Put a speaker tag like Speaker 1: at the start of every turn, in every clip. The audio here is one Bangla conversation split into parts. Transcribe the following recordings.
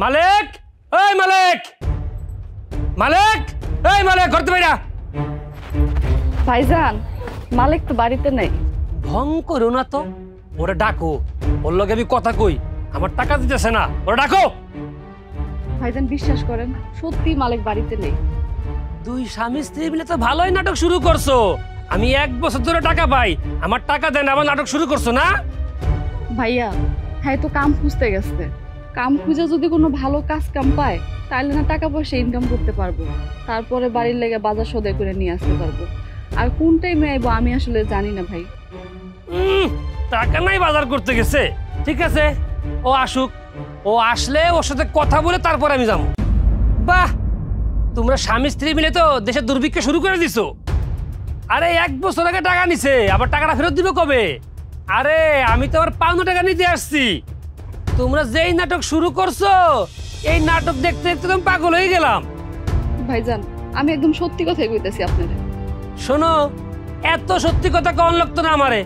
Speaker 1: মালিক, এই মালিক, মালিক, এই মালিক, ঘর থেকে বাইরা।
Speaker 2: ভাইজান, মালিক তো বাড়িতে নেই।
Speaker 1: ভং করো না তো, ওরে ডাকো। ওর লগে আমি কথা কই, আমার টাকা দিতেছে না, ওরে ডাকো।
Speaker 2: ভাইজান বিশ্বাস করেন, সত্যি মালিক বাড়িতে নেই।
Speaker 1: দুই স্বামী স্ত্রী মিলে তো ভালোই নাটক শুরু করছো। আমি 1 বছর ধরে টাকা পাই, আমার টাকা দেন, আবার নাটক শুরু করছো না?
Speaker 2: ভাইয়া, হ্যাঁ তো কাম খুঁজতে গেছে। কাম খুঁজে যদি কোনো ভালো কাজ কাম পায় তাহলে না টাকা পয়সা ইনকাম করতে পারবো, তারপরে বাড়ির লেগে বাজার সদাই করে নিয়ে আসতে পারবো। আর কোন টাইমে আইবো আমি আসলে জানি না ভাই।
Speaker 1: টাকা নাই বাজার করতে গেছে, ঠিক আছে, ও আসুক। ও আসলে ওর সাথে কথা বলে তারপর আমি যাবো। বাহ, তোমরা স্বামী স্ত্রী মিলে তো দেশের দুর্ভিক্ষ শুরু করে দিছো। আরে 1 বছর আগে টাকা নিছে, আবার টাকাটা ফেরত দিবে কবে? আরে আমি তো আবার পাওনা টাকা নিতে আসছি। তোমরা যেই নাটক শুরু করছো, এই নাটক দেখতে দেখতে তো পাগল হয়ে গেলাম।
Speaker 2: ভাইজান, আমি একদম সত্যি কথাই কইতেছি আপনাদের।
Speaker 1: শোনো, এত সত্যি কথা কম লাগতো না আমারে।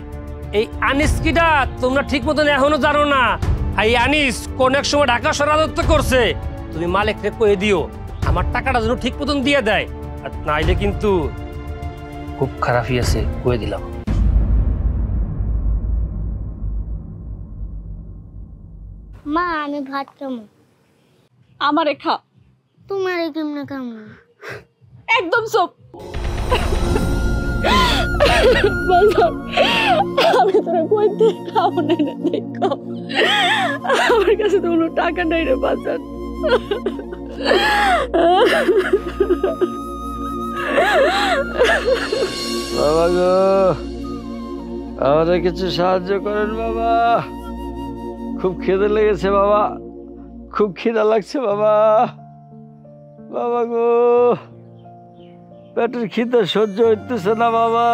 Speaker 1: এই আনিস কিটা তোমরা ঠিক মতন এখনো জানো না। এই আনিস কোন এক সময় ঢাকা শহরায়ত্ত করছে। তুমি মালিককে কয়ে দিও আমার টাকাটা যেন ঠিক মতন দিয়ে দেয়, আর নাইলে কিন্তু খুব খারাপই আছে, কয়ে দিলাম।
Speaker 3: মা আমি ভাত খাবো।
Speaker 2: আমারে খা।
Speaker 3: তোমার কেমনে খাবো?
Speaker 2: একদম সব। আমি তোরা কইতে খাবো না, দেখো আমার কাছে তো কোনো টাকা নাই রে বাজার।
Speaker 4: বাবা গো, আমাদের কিছু সাহায্য করেন বাবা, খুব খিদে লেগেছে বাবা, খুব খিদা লাগছে বাবা। বাবা গো, পেটের খিদে সহ্য হইতেছে না বাবা,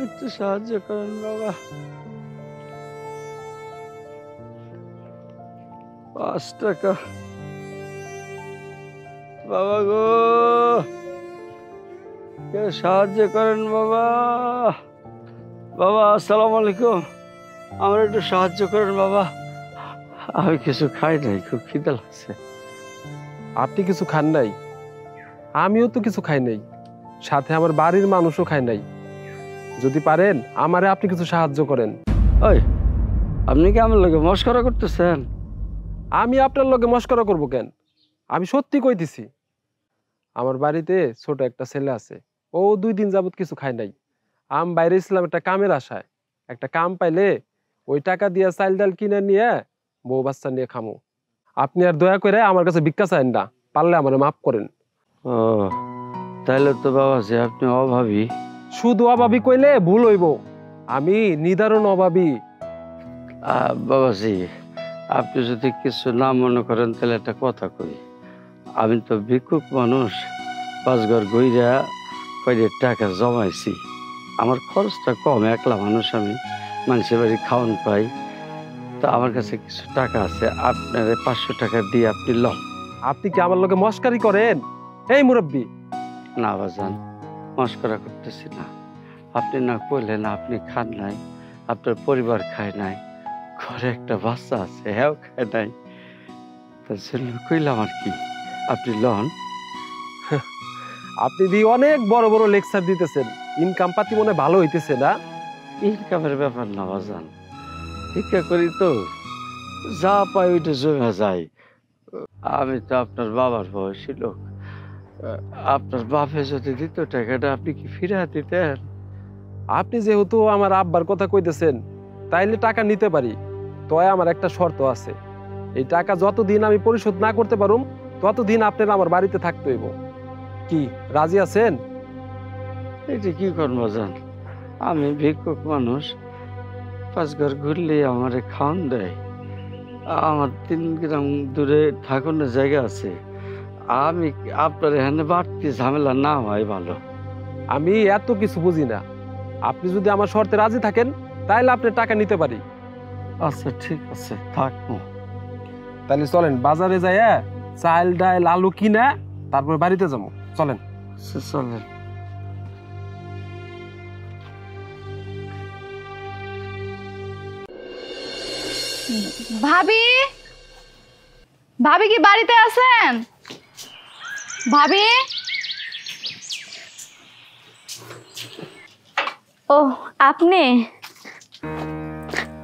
Speaker 4: একটু সাহায্য করেন বাবা। 5 টাকা বাবা গো, সাহায্য করেন বাবা। বাবা আসসালামু আলাইকুম, আমার একটু সাহায্য করেন বাবা, আমি কিছু খাই নাই, খুব খিদে লাগছে।
Speaker 5: আপনি কিছু খান নাই, আমিও তো কিছু খাই নাই, সাথে আমার বাড়ির মানুষও খায় নাই। যদি পারেন আমারে আপনি কিছু সাহায্য করেন।
Speaker 4: ওই, আপনি কি আমার লগে মস্করা করতেছেন?
Speaker 5: আমি আপনার লগে মস্করা করব কেন? আমি সত্যি কইতেছি। আমার বাড়িতে ছোট একটা ছেলে আছে, ও 2 দিন যাবত কিছু খায় নাই। আমি বাইরে ছিলাম একটা কামের আশায়, একটা কাম পাইলে ওই টাকা দিয়ে চাল ডাল কিনে নিয়ে বউ বাচ্চা নিয়ে খামো। আপনি আর দয়া করে আমার কাছে ভিক্ষা চাইন না, পারলে আমারে মাফ করেন।
Speaker 4: ও তাহলে তো বাবা যে আপনি অভাবী।
Speaker 5: শুধু অভাবী কইলে ভুল হইব, আমি নিদারুণ অভাবী।
Speaker 4: বাবাজি, আপনি যদি কিছু না মনে করেন তাহলে একটা কথা কই। আমি তো ভিক্ষুক মানুষ, 5 ঘর গইরা কয়টা টাকা জমাইছি। আমার খরচটা কম, একলা মানুষ আমি, মানুষের বাড়ি খাওয়ান পাই। তো আমার কাছে কিছু টাকা আছে, আপনার 500 টাকা দিয়ে আপনি লন।
Speaker 5: আপনি কি আমার লগে মস্কারি করেন? এই মুরব্বী,
Speaker 4: না বাজান, মস্করা করতেছি না। আপনি না কইলেন আপনি খান নাই, আপনার পরিবার খায় নাই, ঘরে একটা বাচ্চা আছে হ্যাঁ খায় নাই, তার জন্য কইলাম আর কি, আপনি লন।
Speaker 5: আপনি দিয়ে অনেক বড় বড় লেকচার দিতেছেন, ইনকাম পাতি মনে ভালো হইতেছে না?
Speaker 4: ইনকামের ব্যাপার না বাজান, ভিক্ষা করি তো, যা পাই ওইটা জমে যায়। আমি তো আপনার বাবার বয়সী লোক, আপনার বাপে যদি দিত টাকাটা আপনি কি ফিরে দিতেন?
Speaker 5: আপনি যেহেতু আমার আব্বার কথা কইতেছেন, তাইলে টাকা নিতে পারি, তয় আমার একটা শর্ত আছে। এই টাকা যতদিন আমি পরিশোধ না করতে পারুম ততদিন আপনারা আমার বাড়িতে থাকতে হইব। কি রাজি আছেন?
Speaker 4: এটা কি করবো জান, আমি ভিক্ষুক মানুষ, 5 ঘর ঘুরলে আমারে খাওয়ান দেয়, আমার 3 গ্রাম দূরে থাকুনের জায়গা আছে, আমি আপনার এখানে বাড়তি ঝামেলা না হয় ভালো।
Speaker 5: আমি এত কিছু বুঝি না, আপনি যদি আমার শর্তে রাজি থাকেন তাহলে আপনি টাকা নিতে পারি।
Speaker 4: আচ্ছা ঠিক আছে, থাকবো।
Speaker 5: তাহলে চলেন বাজারে যাইয়া চাল ডাল আলু কিনা তারপর বাড়িতে যাবো, চলেন।
Speaker 4: চলেন।
Speaker 6: ভাবি,
Speaker 2: ভাবি কি বাড়িতে আছেন? ভাবি?
Speaker 6: ও আপনি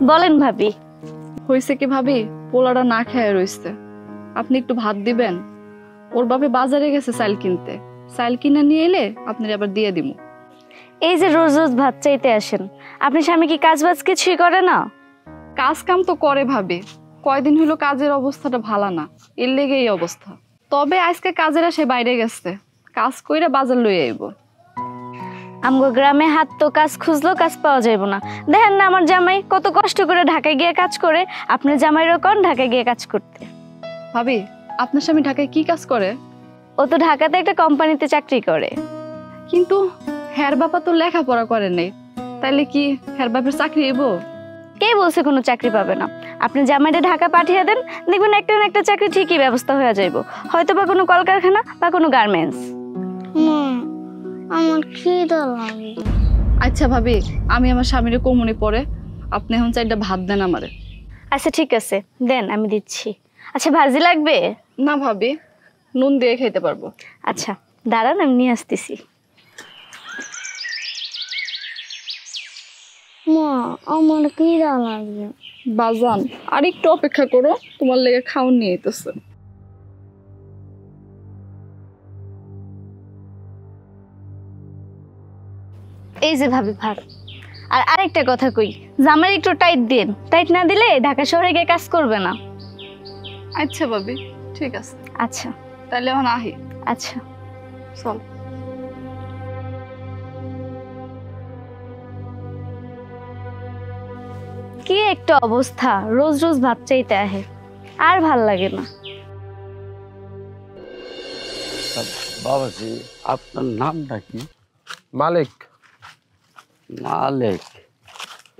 Speaker 6: বলেন ভাবি।
Speaker 2: হয়েছে কি ভাবি, পোলাটা না খেয়ে রইছে, আপনি একটু ভাত দিবেন। ওর বাপে বাজারে গেছে চাল কিনতে, চাল কিনে নিয়ে এলে আপনার আবার দিয়ে দিব।
Speaker 6: এই যে রোজ রোজ ভাত চাইতে আসেন, আপনি স্বামী কি কাজ বাজ কিছুই করে না?
Speaker 2: কাজ কাম তো করে ভাবি, কয়দিন হলো কাজের অবস্থাটা ভালো না, এর লেগে এই অবস্থা। তবে আজকে কাজের সে বাইরে গেছে, কাজ কইরা বাজার লই আইব।
Speaker 6: আমগো গ্রামে হাত তো কাজ খুঁজলেও কাজ পাওয়া যাইব না। দেখেন না আমার জামাই কত কষ্ট করে ঢাকায় গিয়ে কাজ করে, আপনার জামাইরও কোন ঢাকায় গিয়ে কাজ করতে।
Speaker 2: ভাবি আপনার স্বামী ঢাকায় কি কাজ করে?
Speaker 6: ও তো ঢাকাতে একটা কোম্পানিতে চাকরি করে।
Speaker 2: কিন্তু হের বাবা তো লেখাপড়া করে নাই, তাইলে কি হের বাপের চাকরি হইব?
Speaker 6: কে বলছে কোনো চাকরি পাবে না? আপনি জামাইটা ঢাকা পাঠিয়ে দেন, দেখবেন একটা না একটা চাকরি ঠিকই ব্যবস্থা হয়ে যাইব। হয়তো বা কোনো কলকারখানা বা কোনো গার্মেন্টস।
Speaker 3: মা আমার খিদে লাগে।
Speaker 2: আচ্ছা ভাবি, আমি আমার স্বামীর কমুনি পরে, আপনি এখন চাইটা ভাত দেন আমারে।
Speaker 6: আচ্ছা ঠিক আছে, দেন আমি দিচ্ছি। আচ্ছা ভাজি লাগবে?
Speaker 2: না ভাবি, নুন দিয়ে খেতে পারবো।
Speaker 6: আচ্ছা দাঁড়ান, আমি নিয়ে আসতেছি।
Speaker 3: মা আমার খিদে লাগে।
Speaker 2: বাজান আর একটু অপেক্ষা করো, তোমার লেগে খাওন নিয়ে আইতেছে।
Speaker 6: এই যে ভাবি ভাত। আর আরেকটা কথা কই, জামাই একটু টাইট দিন, টাইট না দিলে ঢাকা শহরে গিয়ে কাজ করবে না।
Speaker 2: আচ্ছা ভাবি, ঠিক আছে,
Speaker 6: আচ্ছা
Speaker 2: তাহলে এখন আহি।
Speaker 6: আচ্ছা।
Speaker 2: চল।
Speaker 6: কি একটা অবস্থা, রোজ রোজ ভাত চাইতে আহে, আর ভাল লাগে না।
Speaker 4: বাবাজি, আপনার নামটা কি?
Speaker 5: মালিক।
Speaker 4: মালিক?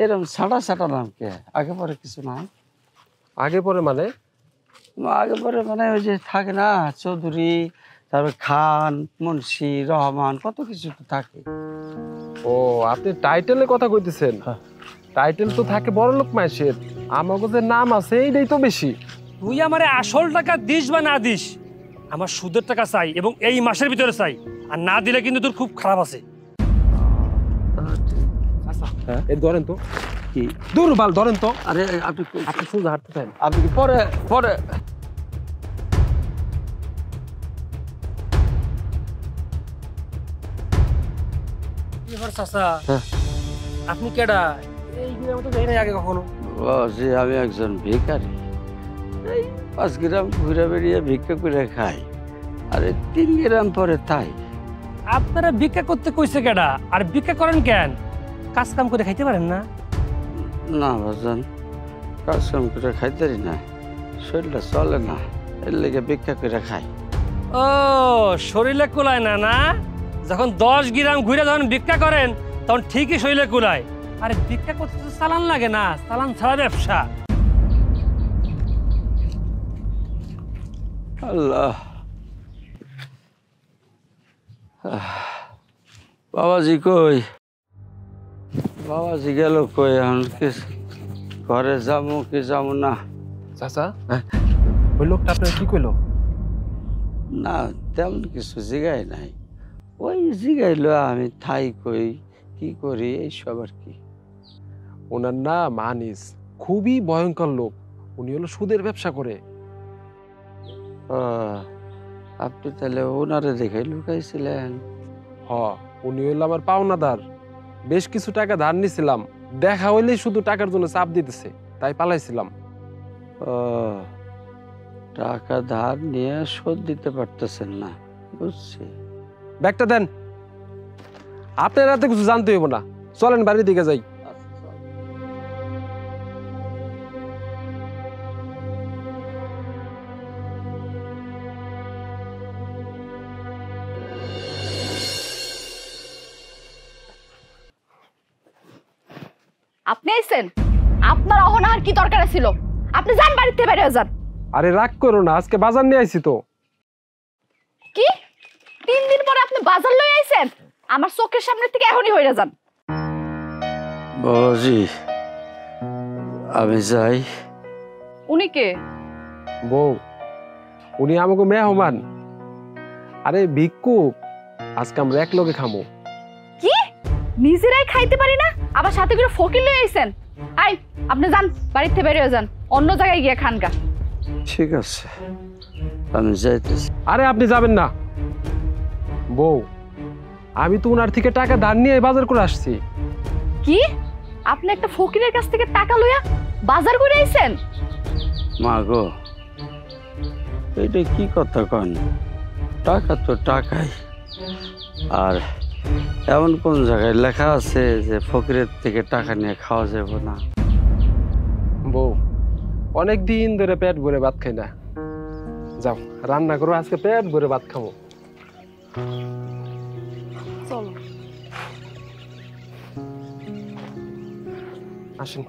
Speaker 4: এরকম সাটা সাটা নাম কে? আগে পরে কিছু নাই?
Speaker 5: আগে পরে মানে?
Speaker 4: আগে পরে মানে ওই যে থাকে না, চৌধুরী, তারপরে খান, মুন্সি, রহমান, কত কিছু তো থাকে।
Speaker 5: ও আপনি টাইটেলের কথা কইতেছেন? টাইটেল তো থাকে বড় লোক মাইসের, আমাকে যে নাম আছে এইটাই তো বেশি।
Speaker 1: তুই আমারে আসল টাকা দিস বা না দিস, আমার সুদের টাকা চাই এবং এই মাসের ভিতরে চাই, আর না দিলে কিন্তু তোর খুব খারাপ আছে।
Speaker 5: হ্যাঁ এই ধরেন তো।
Speaker 4: কি
Speaker 5: দূর বাল ধরেন তো।
Speaker 4: আরে আপনি
Speaker 5: আপনি সোজা হাঁটতে চান?
Speaker 4: আপনি কি পরে পরে
Speaker 1: এবার চাচা,
Speaker 4: হ্যাঁ।
Speaker 1: আপনি কেডা? এই গ্রামে তো যাই নাই আগে কখনো।
Speaker 4: বাবাজি, আমি একজন ভিখারি, এই 5 গ্রাম ঘুরে বেরিয়ে ভিক্ষা করে খাই, আরে 3 গ্রাম পরে তাই।
Speaker 1: আপনারা ভিক্ষা করতে কইছে কেডা? আর ভিক্ষা করেন কেন? কাজ কাম করে খাইতে পারেন না?
Speaker 4: না বাজান, কাজ কাম করে খাইতারি না, শরীরটা চলে না, এর লেগে ভিক্ষা করে খাই।
Speaker 1: ও শরীরে কুলায় না না? যখন 10 গ্রাম ঘুরে যখন ভিক্ষা করেন তখন ঠিকই শরীরে কুলায়। আরে ভিক্ষা করতে তো চালান লাগে না, চালান ছাড়া ব্যবসা।
Speaker 4: আল্লাহ, বাবাজি কই? বাবাজি গেল কই? এখন কি ঘরে যাবো কি যাবো না?
Speaker 5: চাচা ওই লোকটা আপনার কি কইলো?
Speaker 4: না তেমন কিছু জিগাই নাই, ওই জিগাইলো আমি থাই কই কি করি এইসব আর কি।
Speaker 5: ওনার নাম আনিস, খুবই ভয়ঙ্কর লোক। উনি হলো সুদের ব্যবসা করে।
Speaker 4: ও, আপনি তাহলে ওনারে দেখে লুকাইছিলেন?
Speaker 5: হ, উনি হইলো আমার পাওনাদার। বেশ কিছু টাকা ধার নিছিলাম, দেখা হইলেই শুধু টাকার জন্য চাপ দিতেছে, তাই পালাইছিলাম।
Speaker 4: ও, টাকা ধার নিয়ে শোধ দিতে পারতেছেন না, বুঝছি।
Speaker 5: ব্যাগটা দেন, আপনার রাতে কিছু জানতে হইব না। চলেন বাড়ির দিকে যাই।
Speaker 2: আপনি আইছেন? আপনার অহনার কি দরকার ছিল? আপনি যান, বাড়িতে বের হয়ে যান।
Speaker 5: আরে রাগ করো না, আজকে বাজার নিয়ে আইছি তো।
Speaker 2: কি 3 দিন পরে আপনি বাজার লই আইছেন? আমার চোখের সামনে থেকে এখনই হইরা যান।
Speaker 4: বাবাজি, আমি যাই।
Speaker 2: উনি কে?
Speaker 5: বউ, উনি আমাকে মেহমান। আরে ভিক্ষুক, আজকে আমরা এক লগে খামো।
Speaker 2: কি নিজেরাই খাইতে পারি না, আবার সাথে করে ফকির লয়ে আইছেন? আই আপনি যান, বাড়িতে বেরিয়ে যান, অন্য জায়গায় গিয়ে খান গা।
Speaker 4: ঠিক আছে, আমি যাইতেছি।
Speaker 5: আরে আপনি যাবেন না বউ, আমি তো উনার থেকে টাকা ধার নিয়ে বাজার করে আসছি।
Speaker 2: কি আপনি একটা ফকিরের কাছ থেকে টাকা লইয়া বাজার করে আইছেন?
Speaker 4: মা গো, এটা কি কথা কন? টাকা তো টাকাই। আর এমন কোন জায়গায় লেখা আছে যে ফকিরের থেকে টাকা নিয়ে খাওয়া যাবে না?
Speaker 5: বউ, অনেক দিন ধরে পেট ভরে ভাত খাই না, যাও রান্না করো, আজকে পেট ভরে ভাত খাবো।
Speaker 2: চলো।
Speaker 5: আসেন।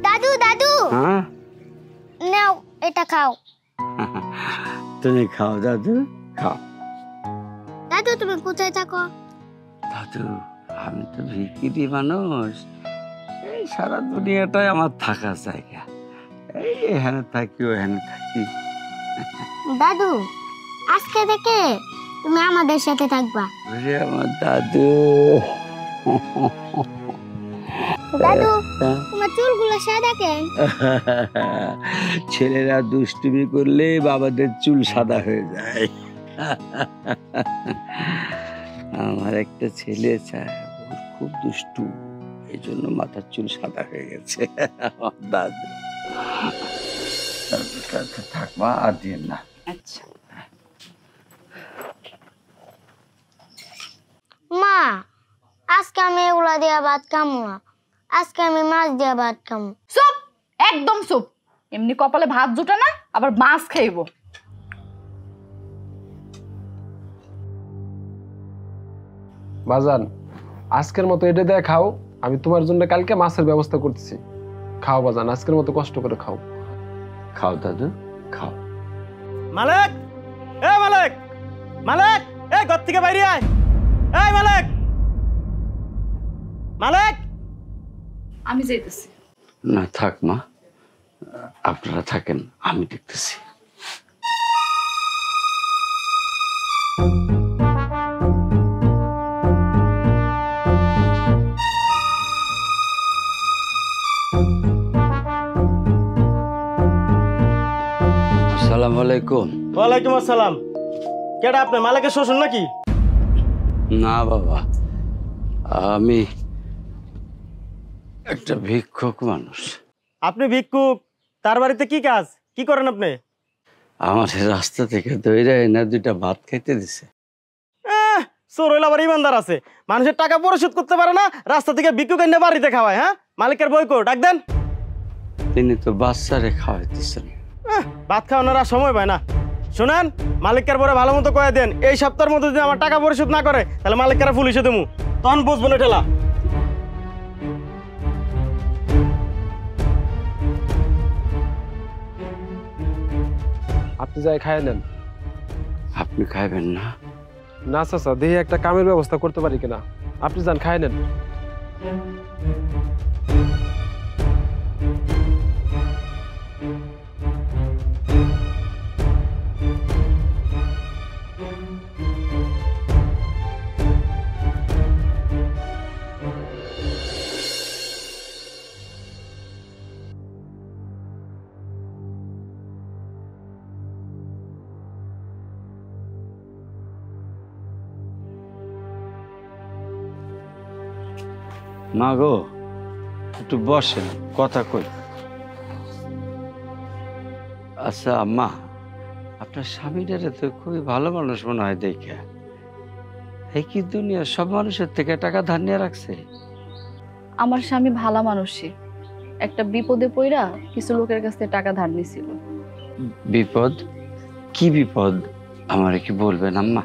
Speaker 3: দাদু দাদু
Speaker 4: হ্যাঁ,
Speaker 3: নাও এটা খাও।
Speaker 4: তুমি খাও দাদু, খাও।
Speaker 3: দাদু তুমি কোথায় থাকো?
Speaker 4: দাদু, আমি তো ভিখিরি মানুষ, এই সারা দুনিয়াটাই আমার থাকার জায়গা। এই এখানে থাকি ওখানে থাকি।
Speaker 3: দাদু আজকে থেকে তুমি আমাদের সাথে থাকবা।
Speaker 4: ওরে আমার দাদু।
Speaker 3: দাদু তোমার চুলগুলো সাদা কেন?
Speaker 4: ছেলেরা দুষ্টুমি করলে বাবাদের চুল সাদা হয়ে যায়। আমার একটা ছেলে চায়, ওর খুব দুষ্টু, এই জন্য মাথার চুল সাদা হয়ে গেছে। আমার দাদু দাদুর কাছে থাকবা, আর দিন না।
Speaker 2: আচ্ছা
Speaker 3: মা, আজকে আমি এগুলা দিয়া ভাত খামো না, আজকে আমি মাছ দিয়া ভাত খামো।
Speaker 2: চুপ, একদম চুপ। এমনি কপালে ভাত জুটে না, আবার মাছ খাইবো।
Speaker 5: বাজান, আজকের মতো এটা দিয়ে খাও, আমি তোমার জন্য কালকে মাছের ব্যবস্থা করতেছি। খাও বাজান, আজকের মতো কষ্ট করে খাও।
Speaker 4: খাও দাদু, খাও।
Speaker 7: মালিক, এ মালিক, মালিক, এই ঘর থেকে বাইরে আয়। এই মালিক, মালিক।
Speaker 2: আমি যাইতেছি।
Speaker 4: না থাক মা, আপনারা থাকেন, আমি দেখতেছি। আসসালামু আলাইকুম।
Speaker 7: ওয়ালাইকুম আসসালাম। কেডা আপনি, মালিকের শ্বশুর নাকি?
Speaker 4: না বাবা, আমি একটা ভিক্ষুক মানুষ।
Speaker 7: আপনি ভিক্ষুক, তার বাড়িতে কি কাজ, কি করেন আপনি?
Speaker 4: আমার রাস্তা থেকে দইরা এনে দুইটা ভাত খাইতে দিছে।
Speaker 7: চোর হইলে আবার ইমানদার আছে, মানুষের টাকা পরিশোধ করতে পারে না, রাস্তা থেকে ভিক্ষুক এনে বাড়িতে খাওয়ায়। হ্যাঁ, মালিকের বই কো, ডাক দেন।
Speaker 4: তিনি তো বাচ্চারে খাওয়াইতেছেন।
Speaker 7: ভাত খাওয়ানোর আর সময় পায় না। শুনেন, মালিকের পরে ভালো মতো কয়ে দেন, এই সপ্তাহের মধ্যে যদি আমার টাকা পরিশোধ না করে, তাহলে মালিকেরা পুলিশে দেবো, তখন বুঝবো না ঠেলা।
Speaker 5: আপনি যাই খাই নেন।
Speaker 4: আপনি খাইবেন না?
Speaker 5: না চাচা, দেখি একটা কামের ব্যবস্থা করতে পারি কিনা। আপনি যান, খাই নেন।
Speaker 4: মা গো, একটু বসেন, কথা কই। আচ্ছা আম্মা, আপনার স্বামীটারে তো খুবই ভালো মানুষ মনে হয় দেখে। এই কি দুনিয়ার সব মানুষের থেকে টাকা ধার নিয়ে রাখছে?
Speaker 2: আমার স্বামী ভালো মানুষই, একটা বিপদে পইরা কিছু লোকের কাছ থেকে টাকা ধার নিছিল।
Speaker 4: বিপদ? কি বিপদ আমারে কি বলবেন আম্মা?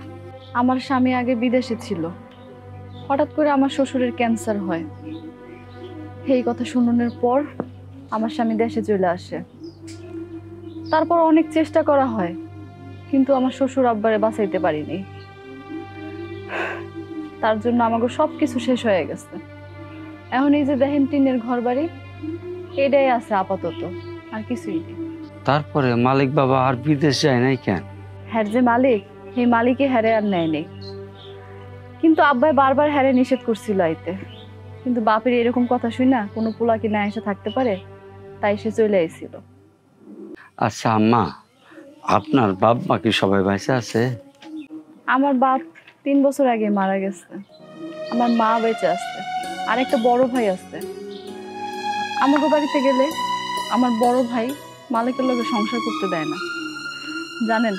Speaker 2: আমার স্বামী আগে বিদেশে ছিল, হঠাৎ করে আমার শ্বশুরের ক্যান্সার হয়। এই কথা শুনানোর পর আমার স্বামী দেশে চলে আসে। তারপর অনেক চেষ্টা করা হয়, কিন্তু আমার শ্বশুর আব্বারে বাঁচাইতে পারিনি। তার জন্য আমাকে সবকিছু শেষ হয়ে গেছে। এখন এই যে দেখেন টিনের ঘর বাড়ি, এটাই আছে আপাতত, আর কিছুই নেই।
Speaker 4: তারপরে মালিক বাবা আর বিদেশ যায় নাই কেন?
Speaker 2: হ্যার যে মালিক, সেই মালিকে হ্যারে আর নেয় নেই। কিন্তু আব্বাই বারবার হ্যারে নিষেধ করছিল আইতে, কিন্তু বাপের এরকম কথা শুই না কোনো পোলা কি না এসে থাকতে পারে, তাই সে চলে আইছিল।
Speaker 4: আচ্ছা আম্মা, আপনার বাপ মা কি সবাই বেঁচে আছে?
Speaker 2: আমার বাপ 3 বছর আগে মারা গেছে। আমার মা বেঁচে আছে, আর একটা বড় ভাই আছে। আমাকে বাড়িতে গেলে আমার বড় ভাই মালিকের লগে সংসার করতে দেয় না। জানেন,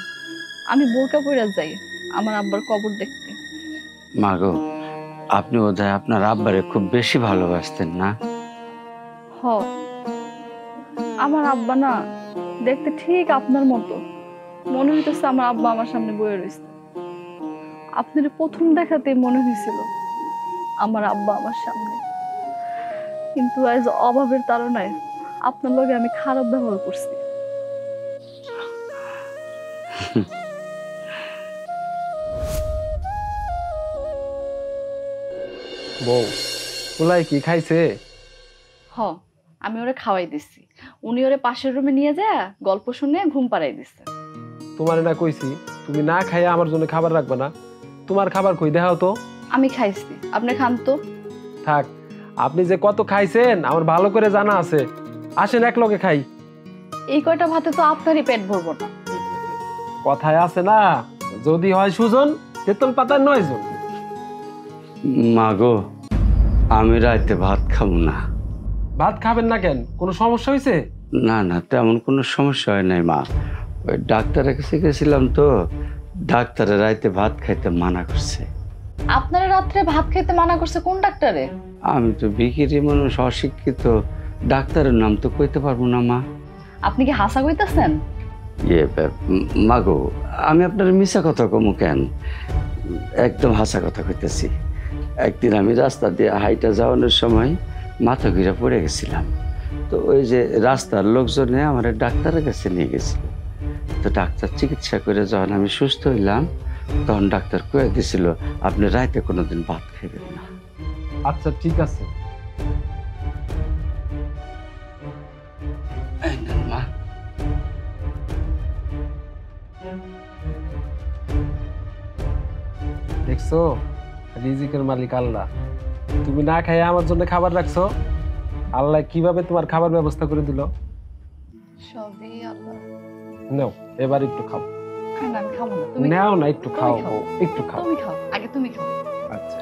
Speaker 2: আমি বোরকা পরে যাই আমার আব্বার কবর দেখতে।
Speaker 4: মা গো, আপনি বোধহয় আপনার আব্বারে খুব বেশি ভালোবাসতেন না?
Speaker 2: হ, আমার আব্বা না দেখতে ঠিক আপনার মতো। মনে হইতেছে আমার আব্বা আমার সামনে বয়ে রয়েছে। আপনার প্রথম দেখাতে মনে হয়েছিল আমার আব্বা আমার সামনে, কিন্তু আজ অভাবের তাড়নায় আপনার লগে আমি খারাপ ব্যবহার করছি।
Speaker 5: বউ, পোলাই কি খাইছে?
Speaker 2: হ, আমি ওরে খাওয়াই দিছি। উনি ওরে পাশের রুমে নিয়ে যায় গল্প শুনে ঘুম পাড়াই দিছে।
Speaker 5: তোমার না কইছি তুমি না খাইয়া আমার জন্য খাবার রাখবে না। তোমার খাবার কই দেখাও তো।
Speaker 2: আমি খাইছি, আপনি খান তো।
Speaker 5: থাক, আপনি যে কত খাইছেন আমার ভালো করে জানা আছে। আসেন এক লগে খাই।
Speaker 2: এই কয়টা ভাতে তো আপনারই পেট ভরবো না।
Speaker 5: কথায় আছে না, যদি হয় সুজন তেঁতুল পাতার 9 জন।
Speaker 4: মা গো, আমি রাতে ভাত খাবো না।
Speaker 5: ভাত খাবেন না কেন? কোনো সমস্যা হয়েছে?
Speaker 4: না না, তেমন কোনো সমস্যা হয় নাই মা। ওই ডাক্তারের কাছে গেছিলাম তো, ডাক্তারের রাতে ভাত খাইতে মানা করছে।
Speaker 2: আপনারা রাত্রে ভাত খেতে মানা করছে কোন ডাক্তারে?
Speaker 4: আমি তো বিকিরি মানুষ, অশিক্ষিত, ডাক্তারের নাম তো কইতে পারবো না মা।
Speaker 2: আপনি কি হাসা কইতাছেন?
Speaker 4: মা গো, আমি আপনার মিশা কথা কমু কেন? একদম হাসা কথা কইতেছি। একদিন আমি রাস্তা দিয়ে হাইটা যাওয়ানোর সময় মাথা ঘুরে পড়ে গেছিলাম। তো ওই যে রাস্তার লোকজনে আমার ডাক্তারের কাছে নিয়ে গেছিল। তো ডাক্তার চিকিৎসা করে যখন আমি সুস্থ হইলাম, তখন ডাক্তার কয়ে দিছিল আপনি রাতে কোনোদিন ভাত খাইবেন না।
Speaker 5: আচ্ছা ঠিক আছে।
Speaker 4: এই নেন মা।
Speaker 5: দেখছো, রিজিকের মালিক আল্লাহ। তুমি না খাইয়া আমার জন্য খাবার রাখছো, আল্লাহ কিভাবে তোমার খাবার ব্যবস্থা করে দিল।
Speaker 2: সবই আল্লাহ।
Speaker 5: নাও, এবার একটু খাও।
Speaker 2: না, আমি খাবো না। তুমি
Speaker 5: নাও না, একটু খাও,
Speaker 2: খাও।
Speaker 5: একটু খাও।
Speaker 2: তুমি খাও, আগে তুমি খাও।
Speaker 5: আচ্ছা।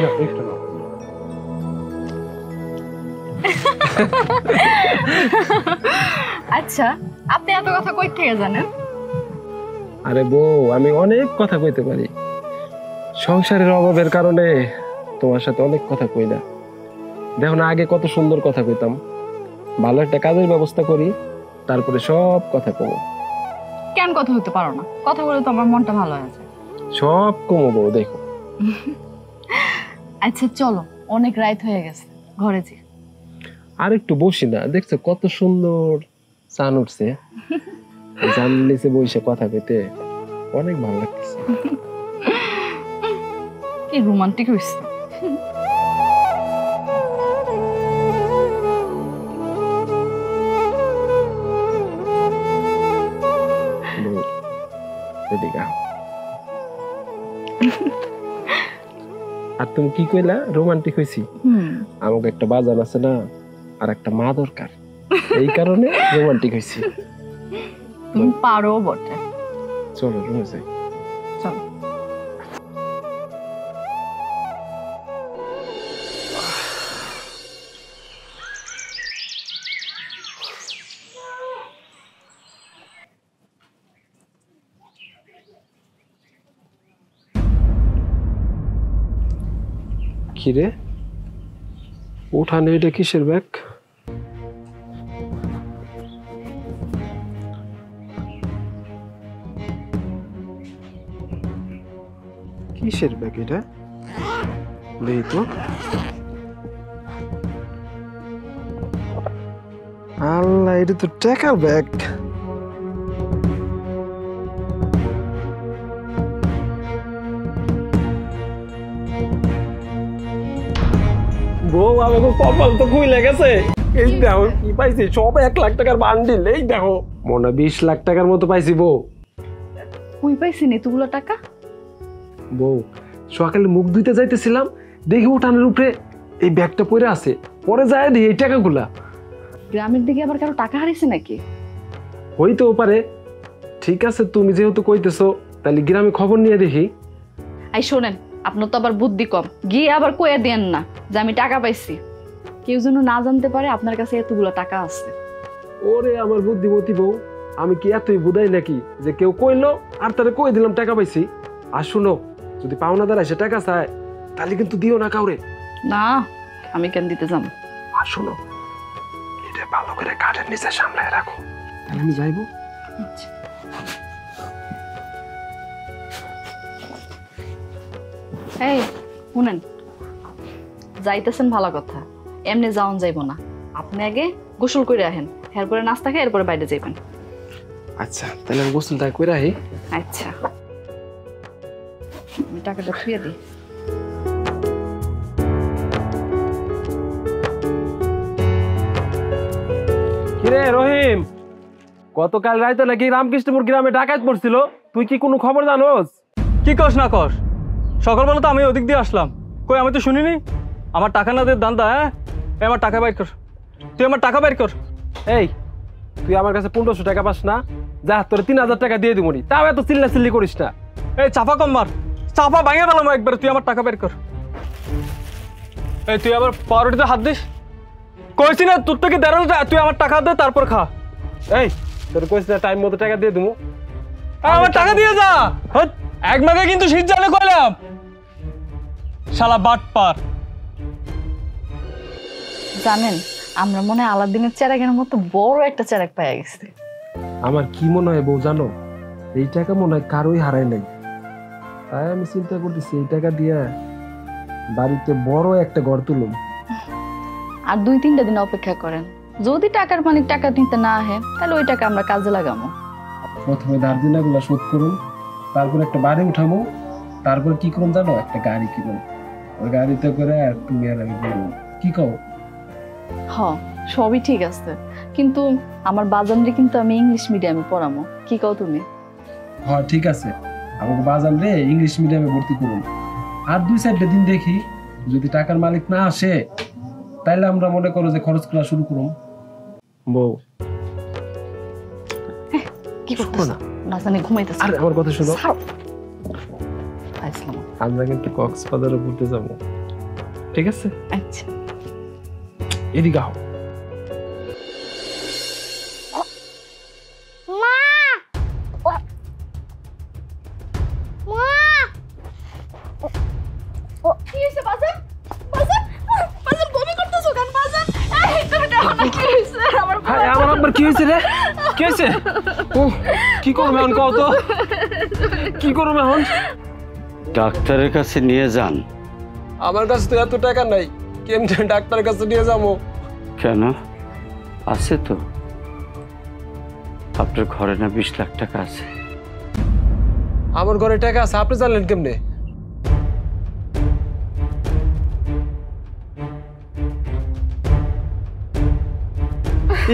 Speaker 5: নাও, একটু নাও।
Speaker 2: আচ্ছা, আপনি এত কথা কই থেকে জানেন?
Speaker 5: আরে বউ, আমি অনেক কথা কইতে পারি। সংসারের অভাবের কারণে তোমার সাথে অনেক কথা কই না। দেখো না, আগে কত সুন্দর কথা কইতাম। ভালো একটা কাজের ব্যবস্থা করি, তারপরে সব কথা কমো।
Speaker 2: কেন কথা হতে পারো না? কথা বলে তো আমার মনটা ভালো হয়ে যায়।
Speaker 5: সব কমো বউ, দেখো।
Speaker 2: আচ্ছা চলো, অনেক রাত হয়ে গেছে, ঘরে যাই।
Speaker 5: আর একটু বসি না, দেখছো কত সুন্দর চান উঠছে। জান নিচে বসে কথা কইতে অনেক ভালো লাগতেছে।
Speaker 2: কি রোমান্টিক হইছে। আর তুমি কি কইলা রোমান্টিক হইছি? আমাকে একটা বাজান আছে না, আর একটা মা দরকার, এই কারণে রোমান্টিক হইছি। তুমি পারো বটে।
Speaker 5: চলো রুমে যাই।
Speaker 2: চলো।
Speaker 5: কিরে, উঠানে এটা কিসের ব্যাগ? কিসের ব্যাগ এটা? নেই তো। আল্লাহ, এটা তো টাকার ব্যাগ। বউ আমাকে কপাল তো খুইলে গেছে। এই দেখো কি পাইছি, সব 1 লাখ টাকার বান্ডিল। এই দেখো মনে হয় 20 লাখ টাকার মতো পাইছি বউ।
Speaker 2: কই পাইছিস এতগুলো টাকা?
Speaker 5: বউ সকালে মুখ ধুইতে যাইতেছিলাম, দেখি উঠানের উপরে এই ব্যাগটা পড়ে আছে। পরে যায় দেখি এই টাকাগুলা।
Speaker 2: গ্রামের দিকে আবার কারো টাকা হারিয়েছে নাকি?
Speaker 5: হইতেও পারে। ঠিক আছে, তুমি যেহেতু কইতেছো তাহলে গ্রামে খবর নিয়ে দেখি।
Speaker 2: এই শোনেন, আপনার তো আবার বুদ্ধি কম, গিয়ে আবার কইয়া দেন না যে আমি টাকা পাইছি। কেউ যেন না জানতে পারে আপনার কাছে এতগুলো টাকা আছে।
Speaker 5: ওরে আমার বুদ্ধিমতী বউ, আমি কি এতই বুঝাই নাকি যে কেউ কইলো আর তারে কই দিলাম টাকা পাইছি। আর শুনো, যদি পাওনাদার এসে টাকা চায় তাহলে কিন্তু দিও না কাউরে।
Speaker 2: না, আমি কেন দিতে যাব?
Speaker 5: আর শুনো, এটা ভালো করে কাঠের নিচে সামলায় রাখো, তাহলে আমি যাইবো।
Speaker 2: এই শুনেন, যাইতেছেন ভালো কথা, এমনি যাওন যাইব না। আপনি আগে গোসল করে আহেন, এরপরে নাস্তা খাই, এরপরে বাইরে যাইবেন।
Speaker 5: আচ্ছা, তাহলে আমি গোসলটা কইরা আহি।
Speaker 2: আচ্ছা, আমি টাকাটা ছুঁয়ে দিই।
Speaker 5: কিরে রহিম, গতকাল রাইতে নাকি রামকৃষ্ণপুর গ্রামে ডাকাত পড়ছিল, তুই কি কোনো খবর জানোস?
Speaker 8: কি কস না কস, সকালবেলা তো আমি ওদিক দিয়ে আসলাম, কই আমি তো শুনিনি। আমার টাকা না দে দান্দা। হ্যাঁ, আমার টাকা বাইর কর, তুই আমার টাকা বাইর কর।
Speaker 5: এই তুই আমার কাছে 1500 টাকা পাস না? যা, তোর 3000 টাকা দিয়ে দিবনি, তাও এত চিল্লাচিল্লি করিস না।
Speaker 8: এই চাপা কম মার, চাপা ভাঙে পেলাম একবার। তুই আমার টাকা বের কর। এই তুই আবার পাউরুটিতে হাত দিস, কইছি না তোর থেকে 1,500 তুই আমার টাকা দে তারপর খা।
Speaker 5: এই তোর কইস না টাইম মতো টাকা দিয়ে দিবো।
Speaker 8: আমার টাকা দিয়ে যা। এক মাগে কিন্তু শীত জানে কইলাম, শালা বাট পার।
Speaker 2: জানেন, আমরা মনে হয় আলাদিনের চেরাগের মতো বড় একটা চেরাগ পাইয়া গেছি।
Speaker 5: আমার কি মনে হয় বউ জানো, এই টাকা মনে হয় কারোই হারাই নাই। তাই আমি চিন্তা করতেছি এই টাকা দিয়া বাড়িতে বড় একটা ঘর তুলুম।
Speaker 2: আর 2-3টা দিন অপেক্ষা করেন, যদি টাকার মালিক টাকা নিতে না আহে তাহলে ওই টাকা আমরা কাজে লাগামো।
Speaker 5: প্রথমে ধার দিনাগুলো শোধ করুন, তারপর একটা বাড়ি উঠামো, তারপর কি করুন জানো, একটা গাড়ি কিনুন। ওই গাড়িতে করে আর তুমি আর আমি বলবো, কি কও?
Speaker 2: হ, সবই ঠিক আছে, কিন্তু আমার বাজানরে কিন্তু আমি ইংলিশ মিডিয়ামে পড়ামো। কি কও তুমি?
Speaker 5: হ্যাঁ ঠিক আছে, আমাকে বাজান রে ইংলিশ মিডিয়ামে ভর্তি করুন। আর 2-4 দিন দেখি, যদি টাকার মালিক না আসে তাইলে আমরা মনে করো যে খরচ করা শুরু করুন। বউ
Speaker 2: কি করতেছ না? না জানি ঘুমাইতেছ।
Speaker 5: আরে আমার কথা শুনো,
Speaker 2: আসসালাম।
Speaker 5: আমরা কিন্তু কক্সবাজারে ঘুরতে যাবো, ঠিক আছে?
Speaker 2: আচ্ছা,
Speaker 5: এদিকে আও।
Speaker 3: মা, মা,
Speaker 2: কি হইছে বাজান? বাজান, বাজান ঘুমি করতেছো কেন বাজান? এই তুমি দেখো না কি হইছে আমার?
Speaker 5: হ্যাঁ, আমার আব্বার কি হইছে রে? কি হইছে? ও কি করব এখন কও তো, কি করব এখন?
Speaker 4: ডাক্তারের কাছে নিয়ে যান।
Speaker 5: আমার কাছে তো এত টাকা নাই, কেমনে ডাক্তারের কাছে নিয়ে যাবো?
Speaker 4: কেন, আছে তো, আপনার ঘরে না 20 লাখ টাকা আছে।
Speaker 5: আমার ঘরে টাকা আছে, আপনি জানলেন কেমনে?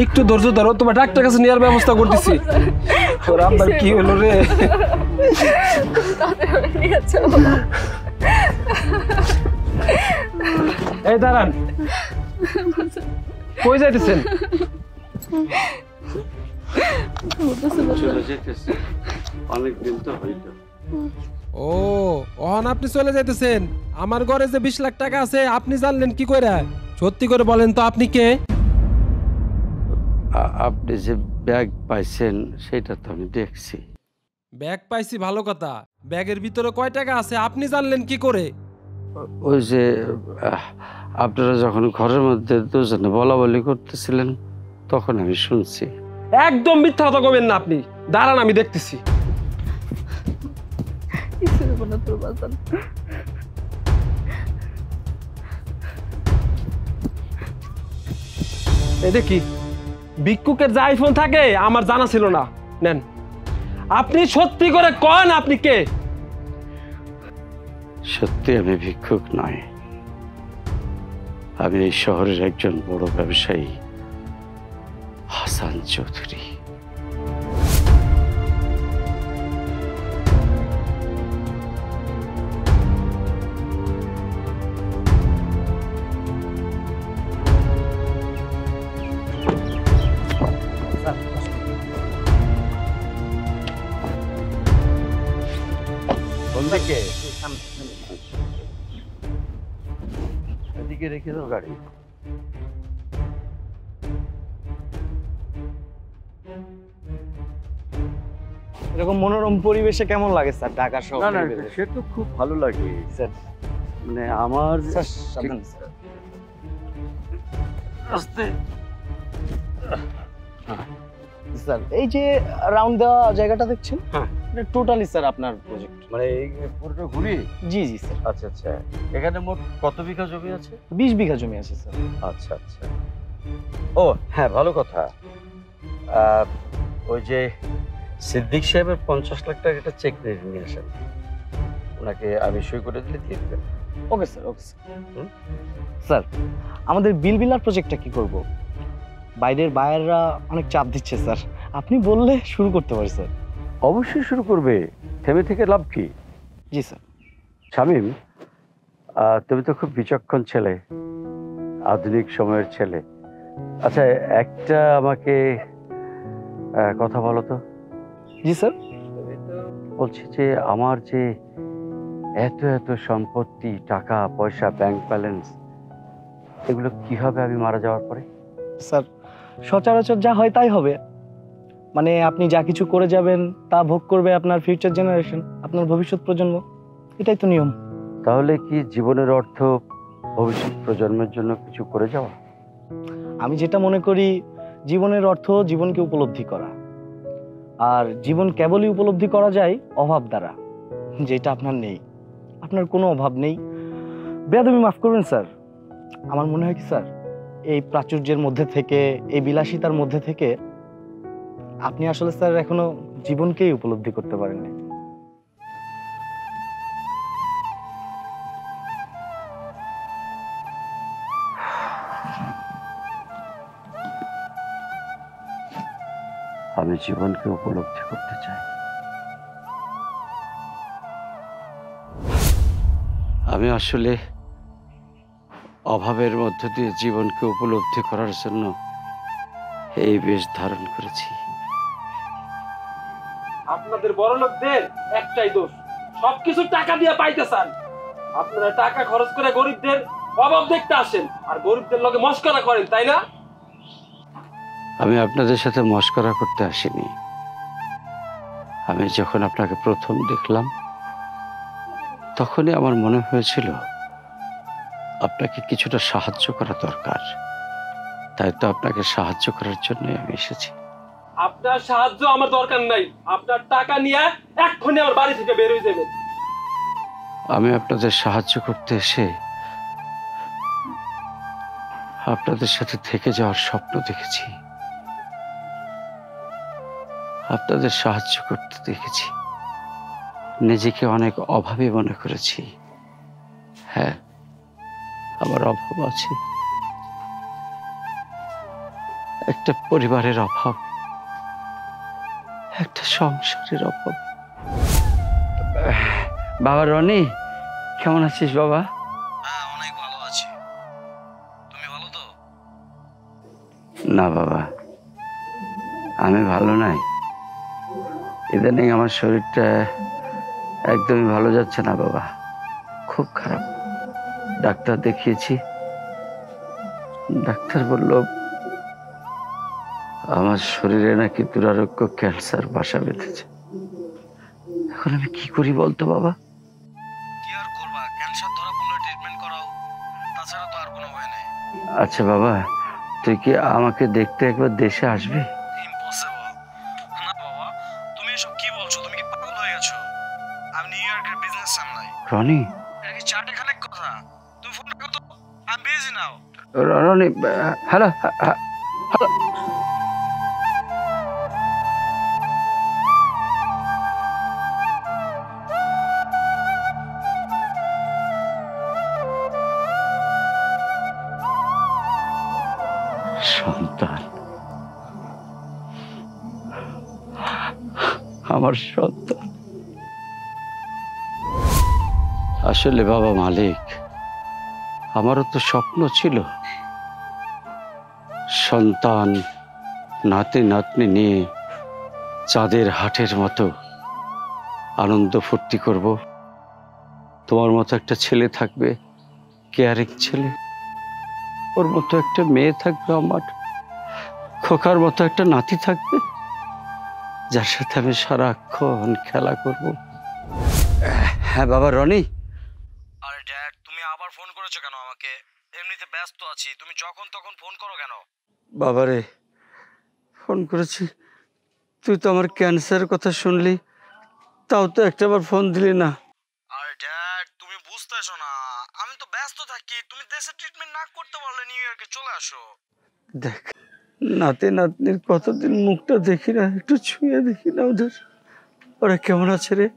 Speaker 5: একটু ধৈর্য ধরো, তোমার ডাক্তার কাছে নেওয়ার ব্যবস্থা করতেছি। তোর আব্বার কি হলো রে? এই দাঁড়ান, কই যাইতেছেন?
Speaker 4: চলে যেতেছে, অনেকদিন তো হইল।
Speaker 5: ও ওহন আপনি চলে যাইতেছেন? আমার ঘরে যে 20 লাখ টাকা আছে আপনি জানলেন কি করে? সত্যি করে বলেন তো, আপনি কে?
Speaker 4: আপনি যে ব্যাগ পাইছেন সেটা তো আমি দেখছি।
Speaker 5: ব্যাগ পাইছি ভালো কথা, ব্যাগের ভিতরে কয় টাকা আছে আপনি জানলেন কি করে?
Speaker 4: ওই যে আপনারা যখন ঘরের মধ্যে দুজনে বলা বলি করতেছিলেন তখন আমি শুনছি।
Speaker 5: একদম মিথ্যা কথা কবেন না আপনি, দাঁড়ান আমি দেখতেছি। এই দেখি ভিক্ষুকের যে আইফোন থাকে আমার জানা ছিল না। নেন, আপনি সত্যি করে কন আপনি কে?
Speaker 4: সত্যি আমি ভিক্ষুক নয়, আমি এই শহরের একজন বড় ব্যবসায়ী হাসান চৌধুরী। এদিকে রেখে দাও গাড়ি।
Speaker 7: এরকম মনোরম পরিবেশে কেমন লাগে স্যার ঢাকা শহর?
Speaker 4: না না, সে তো খুব ভালো লাগে
Speaker 7: স্যার
Speaker 4: মানে আমার
Speaker 7: স্যার সাবধান স্যার।
Speaker 4: আস্তে।
Speaker 7: স্যার এই যে রাউন্ড দেওয়া জায়গাটা দেখছেন,
Speaker 4: হ্যাঁ।
Speaker 7: এটা টোটালি স্যার আপনার প্রজেক্ট।
Speaker 4: মানে এই পুরোটা ঘুরি?
Speaker 7: জি জি স্যার।
Speaker 4: আচ্ছা আচ্ছা, এখানে মোট কত বিঘা জমি আছে?
Speaker 7: 20 বিঘা জমি আছে স্যার।
Speaker 4: আচ্ছা আচ্ছা। ও হ্যাঁ, ভালো কথা। ওই যে সিদ্দিক সাহেবের 50 লাখ টাকা একটা চেক নিয়ে আসেন, ওনাকে আমি সই করে দিলে দিয়ে দেবেন।
Speaker 7: Okay sir, okay sir. Sir আমাদের বিলবিলার প্রজেক্টটা কি করব? বাইরের বায়াররা অনেক চাপ দিচ্ছে স্যার, আপনি বললে শুরু করতে পারি স্যার।
Speaker 4: অবশ্যই শুরু করবে, থেমে থেকে লাভ কি?
Speaker 7: জি স্যার।
Speaker 4: শামীম, তুমি তো খুব বিচক্ষণ ছেলে, আধুনিক সময়ের ছেলে। আচ্ছা, একটা আমাকে কথা বলো তো।
Speaker 7: জি স্যার।
Speaker 4: বলছি যে আমার যে এত এত সম্পত্তি, টাকা পয়সা, ব্যাংক ব্যালেন্স, এগুলো কি হবে আমি মারা যাওয়ার পরে?
Speaker 7: স্যার সচরাচর যা হয় তাই হবে, মানে আপনি যা কিছু করে যাবেন তা ভোগ করবে আপনার ফিউচার জেনারেশন, আপনার ভবিষ্যৎ প্রজন্ম, এটাই তো নিয়ম।
Speaker 4: তাহলে কি জীবনের অর্থ ভবিষ্যৎ প্রজন্মের জন্য কিছু করে যাওয়া?
Speaker 7: আমি যেটা মনে করি, জীবনের অর্থ জীবনকে উপলব্ধি করা, আর জীবন কেবলই উপলব্ধি করা যায় অভাব দ্বারা, যেটা আপনার নেই। আপনার কোনো অভাব নেই। বেয়াদবি মাফ করবেন স্যার, আমার মনে হয় কি স্যার, এই প্রাচুর্যের মধ্যে থেকে, এই বিলাসিতার মধ্যে থেকে আপনি আসলে স্যার এখনো জীবনকেই উপলব্ধি করতে পারেননি।
Speaker 4: আমি জীবনকে উপলব্ধি করতে চাই। আমি আসলে অভাবের মধ্য দিয়ে জীবনকে উপলব্ধি করার জন্য এই বেশ ধারণ করেছি।
Speaker 5: আপনাদের বড় লোকদের একটাই দোষ, সবকিছু টাকা দিয়ে পাইতে চান। আপনারা টাকা খরচ করে গরিবদের অভাব দেখতে আসেন আর গরিবদের লগে মস্করা করেন, তাই না?
Speaker 4: আমি আপনাদের সাথে মশকরা করতে আসিনি। আমি যখন আপনাকে প্রথম দেখলাম তখনই আমার মনে হয়েছিল আপনাকে কিছুটা সাহায্য করা দরকার, তাই তো আপনাকে সাহায্য করার জন্য আমি এসেছি।
Speaker 5: আপনার সাহায্য আমার দরকার নাই, আপনার টাকা নিয়ে এক্ষুনি আমার বাড়ি থেকে বের হয়ে যাবেন।
Speaker 4: আমি আপনাদের সাহায্য করতে এসে আপনাদের সাথে থেকে যাওয়ার স্বপ্ন দেখেছি, আপনাদের সাহায্য করতে দেখেছি, নিজেকে অনেক অভাবী মনে করেছি। হ্যাঁ, আমার অভাব আছে, একটা পরিবারের অভাব, একটা সংসারের অভাব। বাবা রনি, কেমন আছিস বাবা?
Speaker 7: হ্যাঁ অনেক ভালো আছি, তুমি ভালো তো?
Speaker 4: না বাবা, আমি ভালো নাই। ইদানিং আমার শরীরটা একদমই ভালো যাচ্ছে না বাবা, খুব খারাপ। ডাক্তার দেখিয়েছি, ডাক্তার বলল আমার শরীরে নাকি দুরারোগ্য ক্যান্সার বাসা বেঁধেছে। এখন আমি কি করি বলতো বাবা?
Speaker 7: কি আর করবা, ক্যান্সার ধরা পড়লে ট্রিটমেন্ট করাও, তাছাড়া তো আর কোনো ওয়ে নেই।
Speaker 4: আচ্ছা বাবা, তুই কি আমাকে দেখতে একবার দেশে আসবি?
Speaker 7: ইম্পসিবল। না বাবা, তুমি এসব কি বলছো? তুমি কি পাগল হয়ে গেছো? আমি নিউ ইয়র্কের বিজনেস সামলাই।
Speaker 4: রনি,
Speaker 7: এটা কি চাটে খানেক কথা? তুমি ফোন রাখো তো, আমি busy now.
Speaker 4: Roni, hello hello. আমার সন্তান। আসলে বাবা মালিক, আমারও তো স্বপ্ন ছিল সন্তান নাতি নাতনি নিয়ে চাঁদের হাটের মতো আনন্দ ফুর্তি করব। তোমার মতো একটা ছেলে থাকবে, কেয়ারিং ছেলে, ওর মতো একটা মেয়ে থাকবে, আমার খোকার মতো একটা নাতি থাকবে, যার সাথে আমি সারাক্ষণ খেলা করব। হ্যাঁ বাবা রনি।
Speaker 7: আরে ড্যাড, তুমি আবার ফোন করেছো কেন আমাকে? এমনিতে ব্যস্ত আছি, তুমি যখন তখন ফোন করো কেন?
Speaker 4: বাবারে ফোন করেছি, তুই তো আমার ক্যান্সারের কথা শুনলি, তাও তো একটাবার ফোন দিলি না।
Speaker 7: আরে ড্যাড, তুমি বুঝতেছো না, আমি তো ব্যস্ত থাকি। তুমি দেশে ট্রিটমেন্ট না করতে পারলে নিউ ইয়র্কে চলে আসো।
Speaker 4: দেখ, নাতি নাতনির কতদিন মুখটা দেখি না, একটু ছুঁয়ে দেখি না ওদের। ওরা কেমন আছে রে?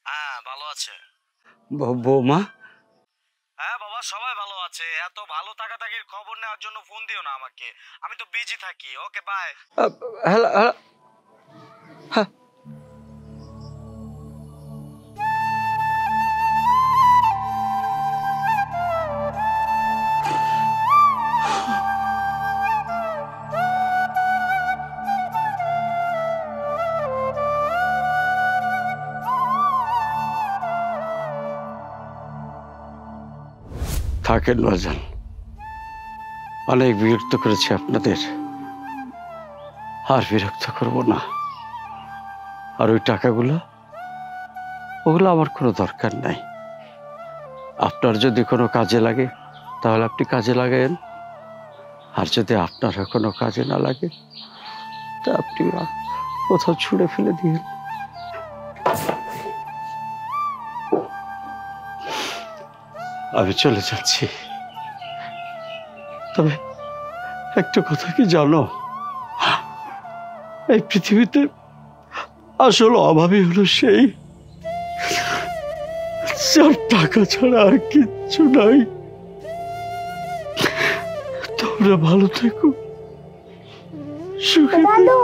Speaker 7: হ্যাঁ ভালো আছে।
Speaker 4: বৌমা?
Speaker 7: হ্যাঁ বাবা, সবাই ভালো আছে। এত ভালো থাকার খবর নেওয়ার জন্য ফোন দিও না আমাকে, আমি তো বিজি থাকি। Okay bye.
Speaker 4: Hello hello. হ্যাঁ থাকেন বাজান, অনেক বিরক্ত করেছি আপনাদের, আর বিরক্ত করব না। আর ওই টাকাগুলো, ওগুলো আমার কোনো দরকার নাই। আপনার যদি কোনো কাজে লাগে তাহলে আপনি কাজে লাগায়েন, আর যদি আপনার কোনো কাজে না লাগে তা আপনি কোথাও ছুঁড়ে ফেলে দিন। আমি চলে যাচ্ছি, তবে একটা কথা কি জানো, এই পৃথিবীতে আসল অভাবী হলো সেই যার টাকা ছাড়া আর কিচ্ছু নাই। তোমরা ভালো থেকো, সুখে
Speaker 3: দাদু,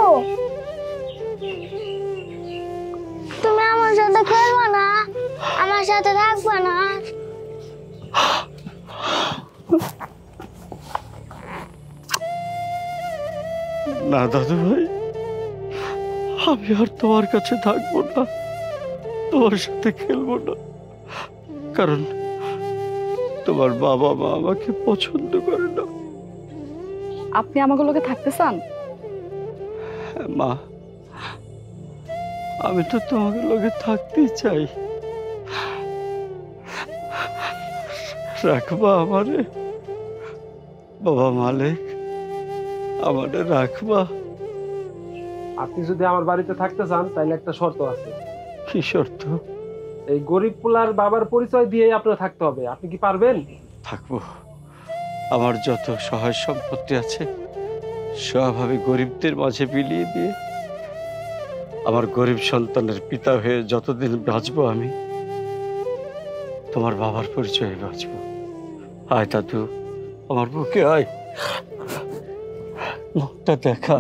Speaker 3: তুমি আমার সাথে খেলবা না? আমার সাথে থাকবা না?
Speaker 4: না দাদু ভাই, আমি আর তোমার কাছে থাকবো না, তোমার সাথে খেলবো না, কারণ তোমার বাবা মা আমাকে পছন্দ করে না।
Speaker 2: আপনি আমাগুলোকে থাকতে চান?
Speaker 4: হ্যাঁ মা, আমি তো তোমাকে লোকে থাকতেই চাই। রাখবা আমারে বাবা মালিক, আমারে রাখবা?
Speaker 5: আপনি যদি আমার বাড়িতে থাকতে চান তাহলে একটা শর্ত আছে।
Speaker 4: কি শর্ত?
Speaker 5: এই গরিব পোলার বাবার পরিচয় দিয়ে আপনার থাকতে হবে। আপনি কি পারবেন?
Speaker 4: থাকবো। আমার যত সহায় সম্পত্তি আছে সব আমি গরিবদের মাঝে বিলিয়ে দিয়ে আমার গরিব সন্তানের পিতা হয়ে যতদিন বাঁচবো আমি তোমার বাবার পরিচয়ে বাঁচবো। আয় দাদু, আমার বুকে আয়, মুখটা দেখা।